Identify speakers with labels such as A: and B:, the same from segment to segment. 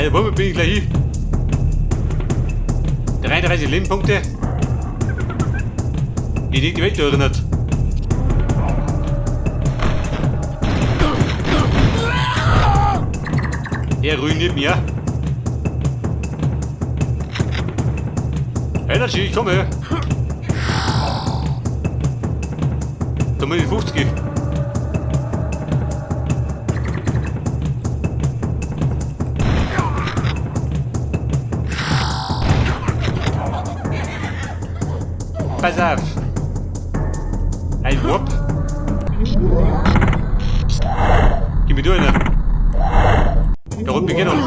A: Also womit bin ich gleich hin? 33 Lebenpunkte. Ich denke, die Welt erinnert. Er ruiniert mich, ja. Energy, ich komme. Da muss ich 50. Pass auf. Ein Whoop. Gib mir durch, ne? Da unten beginnen.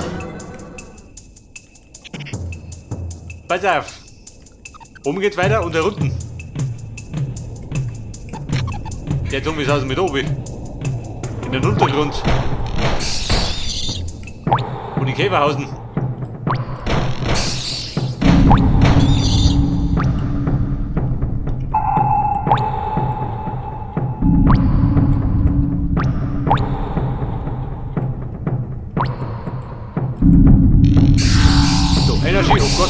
A: Pass auf. Oben geht's weiter und da unten. Der Zombies aus mit oben. In den Untergrund. Und die Käferhausen. So, Energy, oh Gott.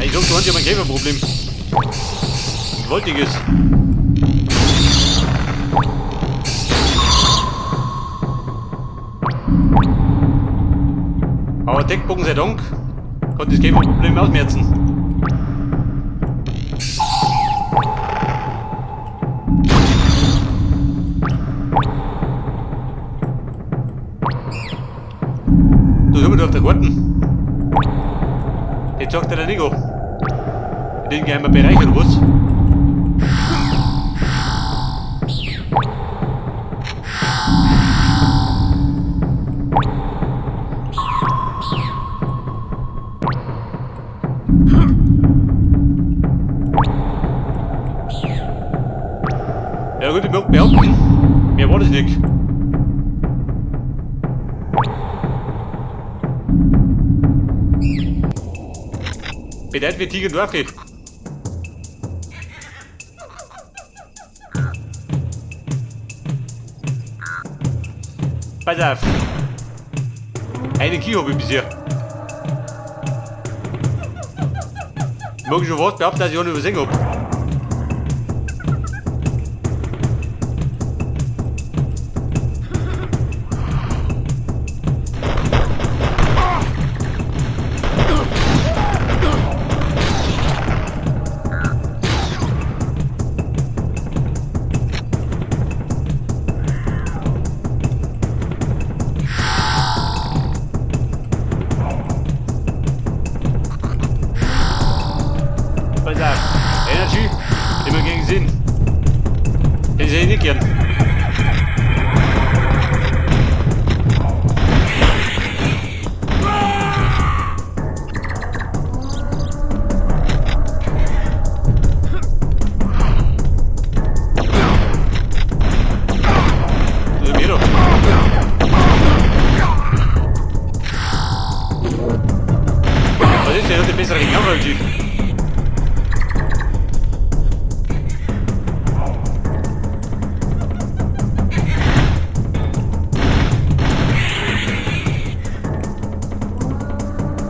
A: Ich glaube, du hast ja mein Käferproblem. Ein gewaltiges. Aber Deckbogen sei Dank konnte das Käferproblem ausmerzen. So sind wir da auf der Garten. Jetzt sagt der Nico. Den geheimen Bereich oder was? Ja gut, ich mag behaupten, mehr war das nicht. Bedeutet wir Tiger Dorfi. Pass auf. Einen Kiel habe ich bisher. Ich mag schon was behaupten, dass ich auch nicht übersehen habe. Energy, immer gegen Sinn. Den sehe ich nicht gern. Was ist der bessere Kamera?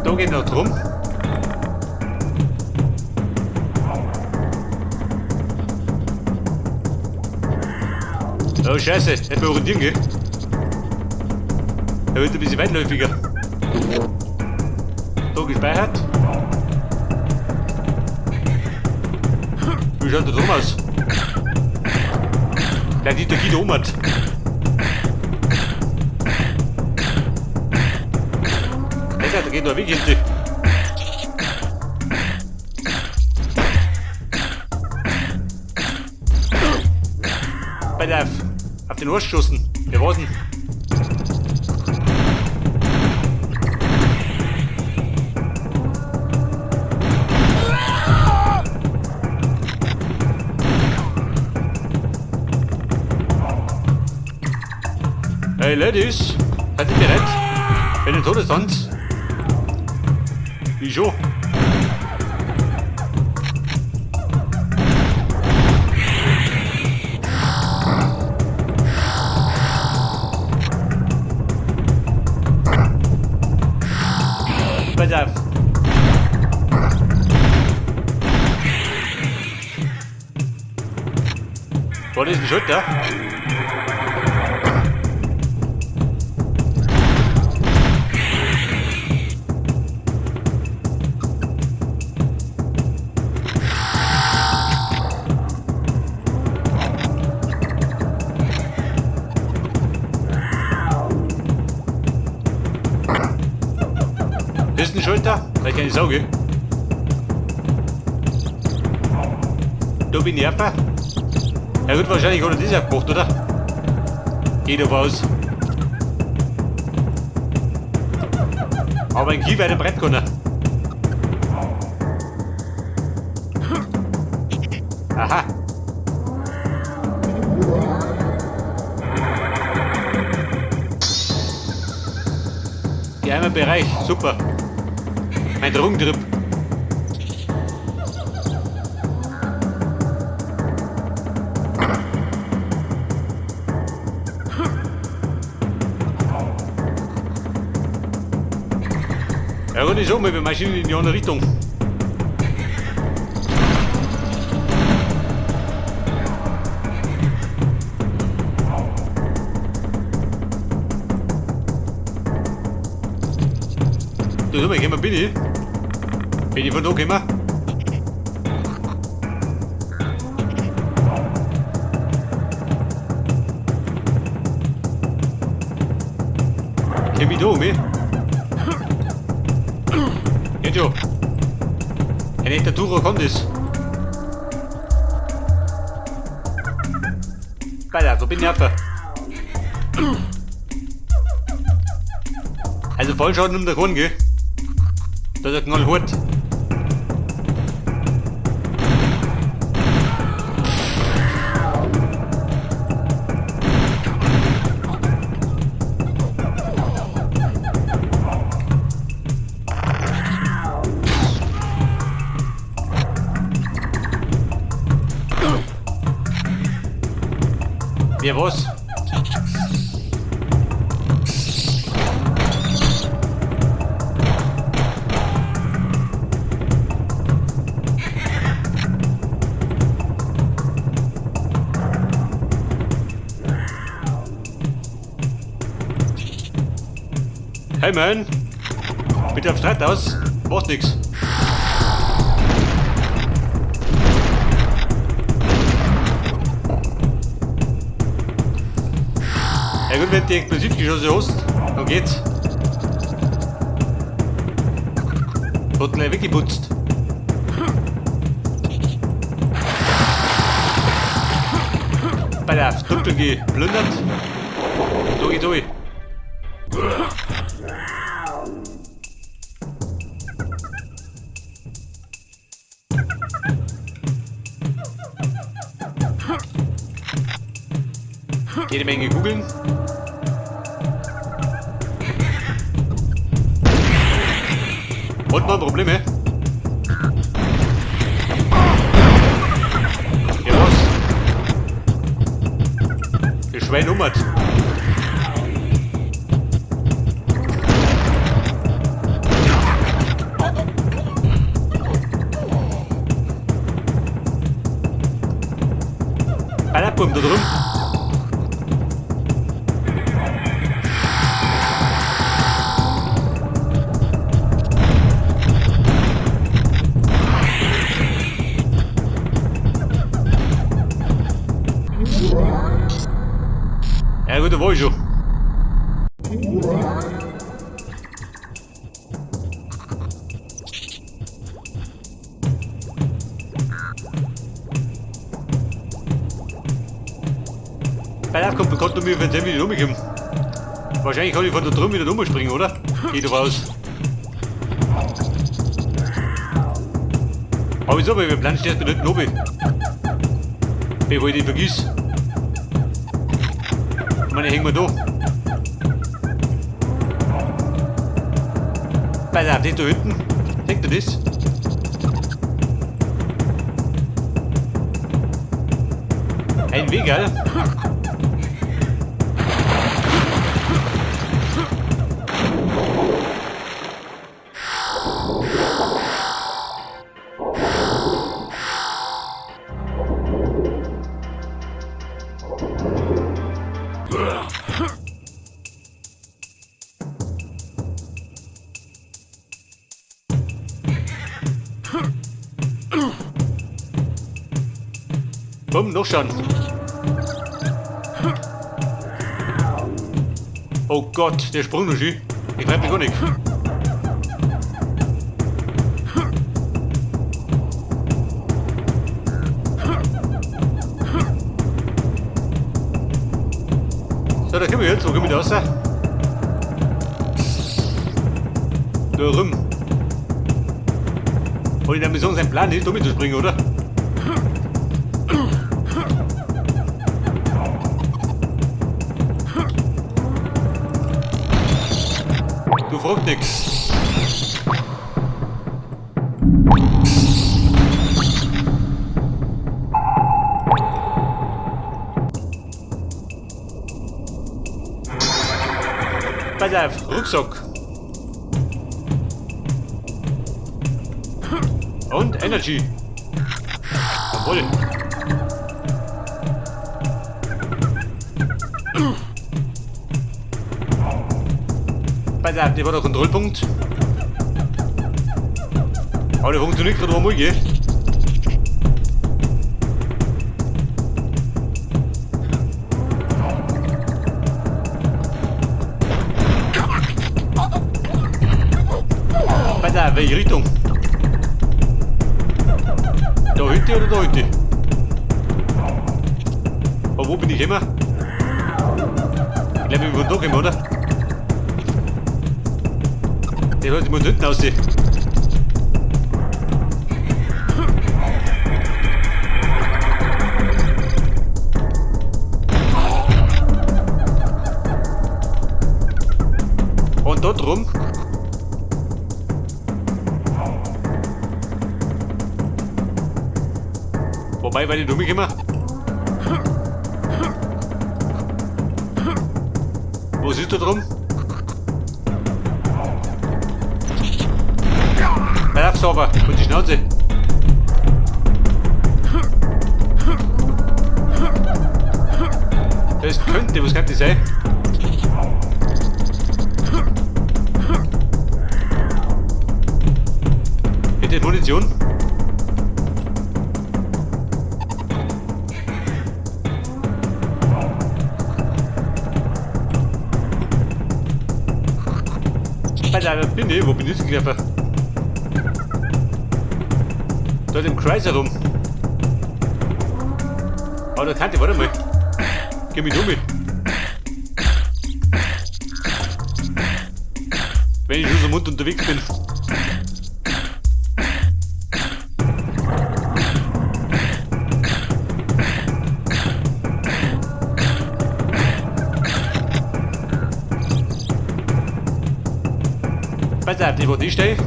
A: Da geht noch drum. Oh Scheiße, nicht mehr orientieren, gell? Er wird ein bisschen weitläufiger. Da gespeichert. Wie schaut der drum aus? Der die da oben hat. Da geht noch ein Weg hinten. Bei auf den Arsch geschossen. Wir warten. Hey Ladies, seid ihr bereit? Für den Todestanz? Ich schon. Vor diesem Schritt da. Ist ein Schulter? Vielleicht keine Sauge. Da bin ich einfach. Er wird wahrscheinlich ohne das aufgemacht, oder? Geht davon aus. Aber ein Kiefer hat ein Brett können. Aha. Geheimer Bereich, super. Mein Drogentrip. Ja, und ich auch mal, wir marschieren in die andere Richtung. Du, sag mal, gehen wir bitte. Bin ich von da gekommen? Komm ich da um? Geht schon. Ein echter Tourer kann das. Weiter, so bin ich einfach. Also Vollschaden um der Grund, gell? Das ist ein knallhart. Ja, was? Hey man, bitte auf Streit aus, macht nix. Ja gut, wenn du die Explosivgeschosse hast, dann geht's. Hat gleich weggeputzt. Bei der Dunkel geplündert. Doi. Jede Menge googeln. Und mal Probleme. Ja was? Das Schwein ummert. Ballabum da drum. Ja gut, da war ich schon. Ballab kommt bekannt um mich, wenn der wieder rumkommt. Wahrscheinlich kann ich von da drüben wieder rumspringen, oder? Geht doch aus. Aber wieso, weil wir planschen erst mit oben. Bevor ich den vergiss. Ich meine, hängen wir da. Pass auf, das da hinten. Seht ihr das? Ein Weg, gell? unten nachschauen. Oh Gott, der Sprung noch schön. Ich bleib mich gar nicht. So, da können wir jetzt. Wo können wir da raus? Da rum. Und in der Mission sein Plan ist, damit zu springen, oder? Du fragst nix. Pass auf, Rucksack. Und Energy. Jawohl. Pass auf, das war der Kontrollpunkt. Aber der funktioniert gerade einmal, gell? Pass auf, welche Richtung? Da hinten oder da hinten? Aber wo bin ich immer? Ich glaube, ich bin von da gekommen, oder? Das heißt, ich muss hinten aussehen. Und da drum. Wobei, weil ich da mitgekommen. Was ist da drum? Bleib auf, Sauber, und die Schnauze. Das könnte, was könnte das sein? Hätte ich Munition? Alter, bin ich? Wo bin ich gelaufen? Dort im Kreis herum. Aber da kann ich, warte mal. Geh mich mit. Wenn ich schon so munter unterwegs bin. Pass auf, die wo ich stehe.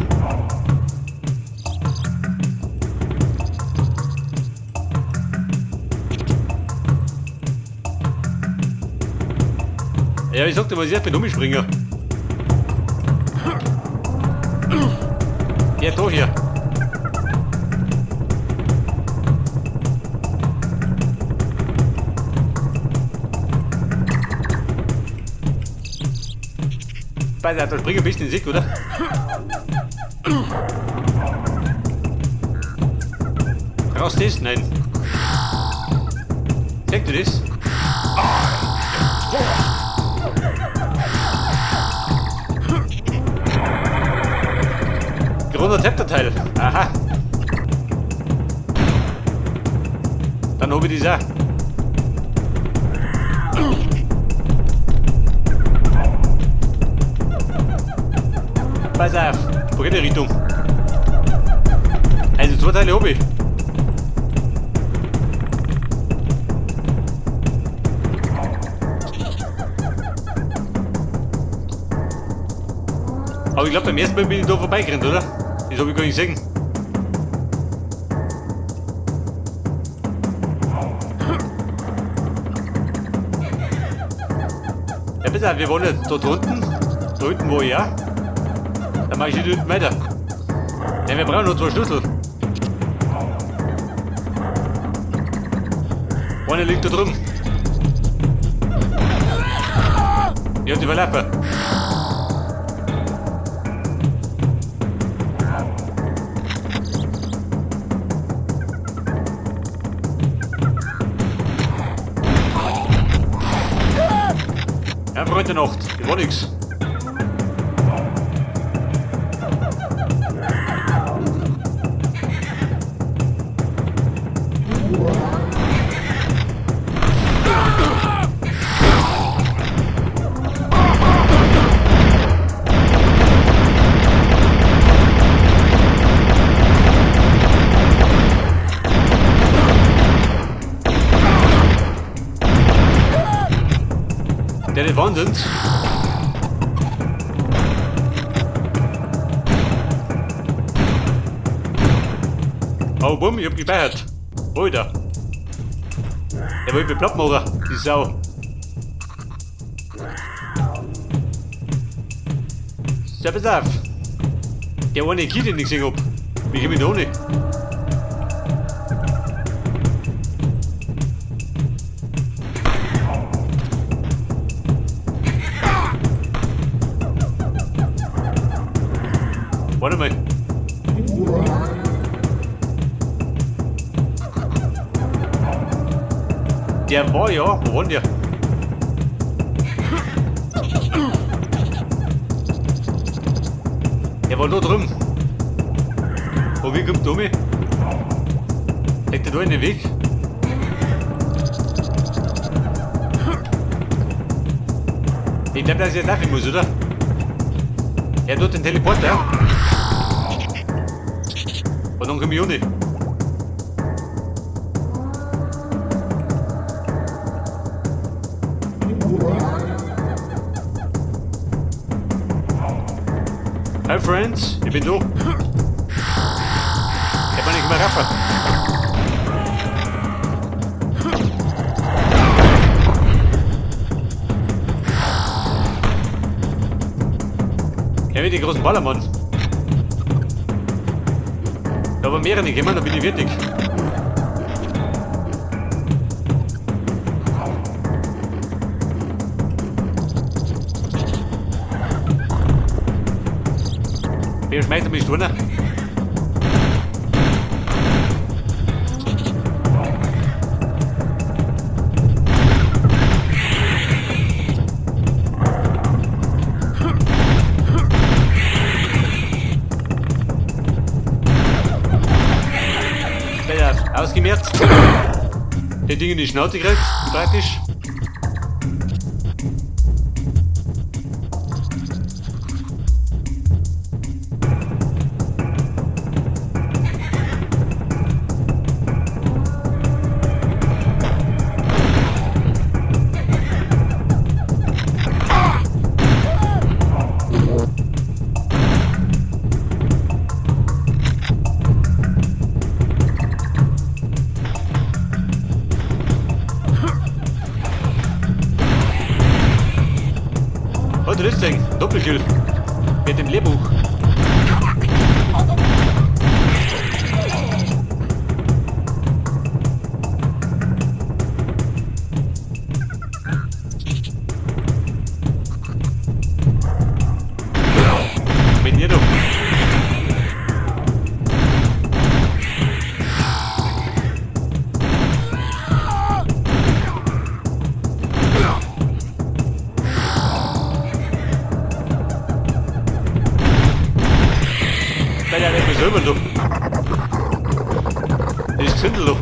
A: Ja, ich sagte, was ich erst mit umspringen. Ja, da hier. Pass auf, da springe ein bisschen in Sicht, oder? Brauchst du das? Nein. Zeig du das? Gerundet Zepterteil. Aha. Dann hab ich das auch. Pass auf, wo geht die Richtung? Also 2 Teile hab ich. Aber ich glaube, beim ersten Mal bin ich da vorbeigerannt, oder? Das habe ich gar nicht gesehen. Ja, pass auf, wir wollen jetzt dort unten. Da unten wo ich ja. Dann mache ich nicht unten weiter. Ja, wir brauchen nur 2 Schlüssel. Einer liegt da drum. Ja, die verlaufen. Einfach heute Nacht. Das war nix. Der ist Wahnsinn. Oh, bumm, ich hab gespeichert. Alter. Der wollte mich platt machen, die Sau. So, pass auf. Der eine Kind, den ich gesehen hab. Wie komm ich da ohne? Warte mal. Der war ja, wo war der? Der war da drüben. Und wie kommt der um? Legt er da in den Weg? Ich glaube, dass ich jetzt laufen muss, oder? Er tut den Teleporter. Und dann komme ich ohne. Hi Friends, ich bin da. Ich kann nicht mehr raffen. Ja, wie die großen Ballermann. Da aber mehrere nicht kommen, da bin ich fertig. Wer schmeißt mich drunter? Ausgemerzt. Der Ding in die Schnauze gekriegt, praktisch. Oh, das Ding, Doppelkill. Mit dem Lehrbuch. Mit dir doch. Ja, der ist selber doch. Das ist Zündel doch.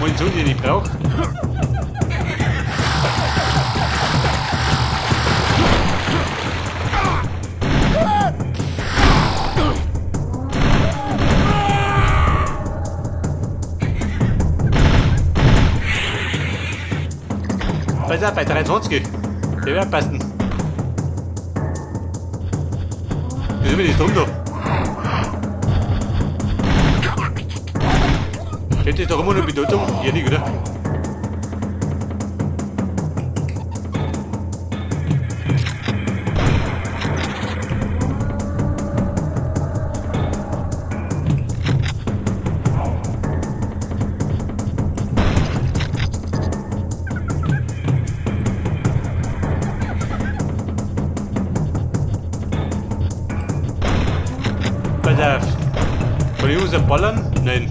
A: Munition, die ich nicht brauche. Pass auf, bei 23. Der wird passen. Wie sind wir nicht drum da? Steht das doch immer noch Bedeutung? Hier nicht, oder? Pass auf. Kann ich unseren ballern? Nein.